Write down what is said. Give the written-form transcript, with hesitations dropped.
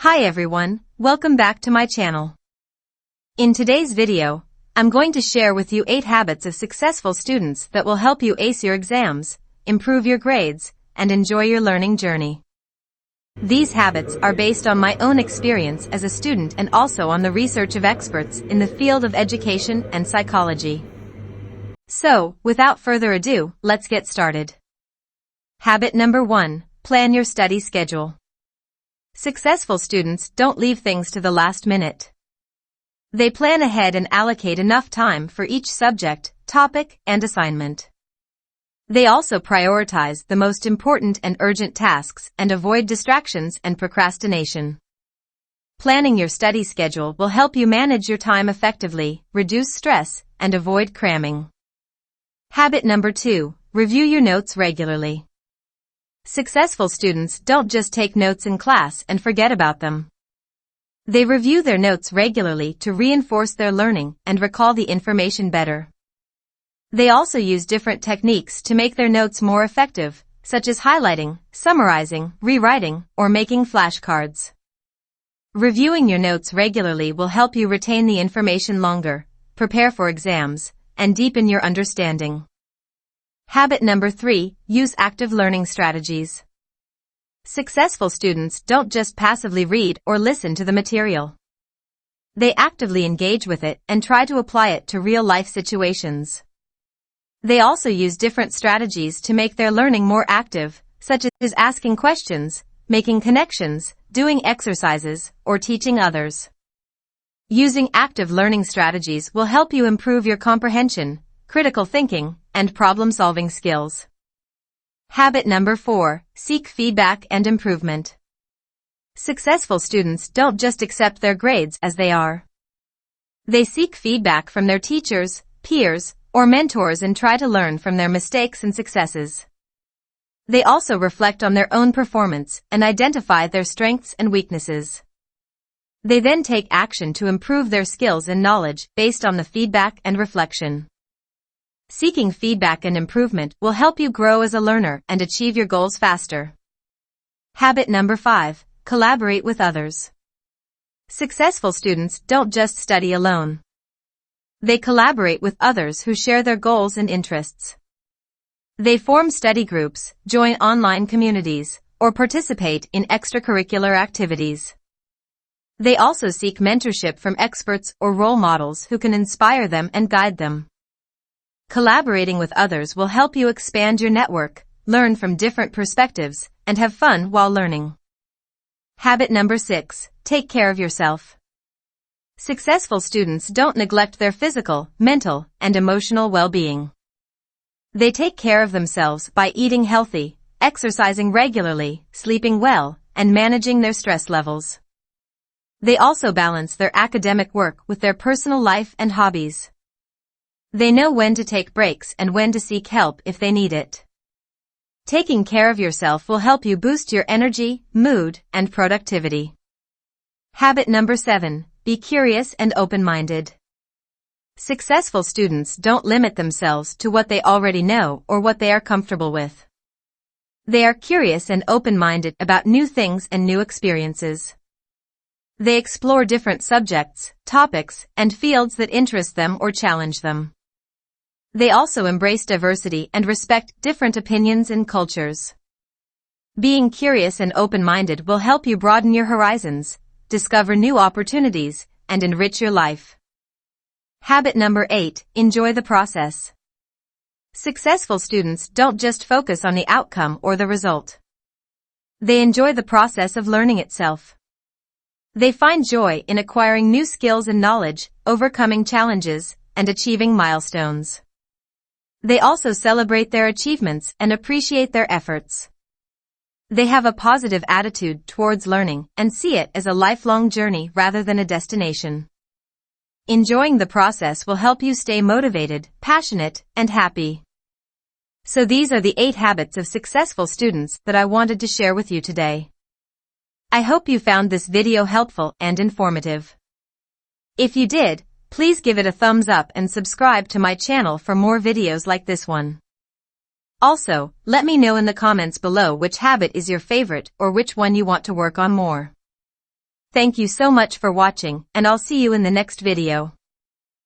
Hi everyone, welcome back to my channel. In today's video, I'm going to share with you 8 habits of successful students that will help you ace your exams, improve your grades, and enjoy your learning journey. These habits are based on my own experience as a student and also on the research of experts in the field of education and psychology. So, without further ado, let's get started. Habit number 1, plan your study schedule. Successful students don't leave things to the last minute. They plan ahead and allocate enough time for each subject, topic, and assignment. They also prioritize the most important and urgent tasks and avoid distractions and procrastination. Planning your study schedule will help you manage your time effectively, reduce stress, and avoid cramming. Habit number 2, review your notes regularly. Successful students don't just take notes in class and forget about them. They review their notes regularly to reinforce their learning and recall the information better. They also use different techniques to make their notes more effective, such as highlighting, summarizing, rewriting, or making flashcards. Reviewing your notes regularly will help you retain the information longer, prepare for exams, and deepen your understanding. Habit number 3, use active learning strategies. Successful students don't just passively read or listen to the material. They actively engage with it and try to apply it to real-life situations. They also use different strategies to make their learning more active, such as asking questions, making connections, doing exercises, or teaching others. Using active learning strategies will help you improve your comprehension, critical thinking, and problem-solving skills. Habit number 4, seek feedback and improvement. Successful students don't just accept their grades as they are. They seek feedback from their teachers, peers, or mentors and try to learn from their mistakes and successes. They also reflect on their own performance and identify their strengths and weaknesses. They then take action to improve their skills and knowledge based on the feedback and reflection. Seeking feedback and improvement will help you grow as a learner and achieve your goals faster. Habit number 5, collaborate with others. Successful students don't just study alone. They collaborate with others who share their goals and interests. They form study groups, join online communities, or participate in extracurricular activities. They also seek mentorship from experts or role models who can inspire them and guide them. Collaborating with others will help you expand your network, learn from different perspectives, and have fun while learning. Habit number 6, take care of yourself. Successful students don't neglect their physical, mental, and emotional well-being. They take care of themselves by eating healthy, exercising regularly, sleeping well, and managing their stress levels. They also balance their academic work with their personal life and hobbies. They know when to take breaks and when to seek help if they need it. Taking care of yourself will help you boost your energy, mood, and productivity. Habit number 7, be curious and open-minded. Successful students don't limit themselves to what they already know or what they are comfortable with. They are curious and open-minded about new things and new experiences. They explore different subjects, topics, and fields that interest them or challenge them. They also embrace diversity and respect different opinions and cultures. Being curious and open-minded will help you broaden your horizons, discover new opportunities, and enrich your life. Habit number 8, enjoy the process. Successful students don't just focus on the outcome or the result. They enjoy the process of learning itself. They find joy in acquiring new skills and knowledge, overcoming challenges, and achieving milestones. They also celebrate their achievements and appreciate their efforts. They have a positive attitude towards learning and see it as a lifelong journey rather than a destination. Enjoying the process will help you stay motivated, passionate, and happy. So these are the 8 habits of successful students that I wanted to share with you today. I hope you found this video helpful and informative. If you did, please give it a thumbs up and subscribe to my channel for more videos like this one. Also, let me know in the comments below which habit is your favorite or which one you want to work on more. Thank you so much for watching, and I'll see you in the next video.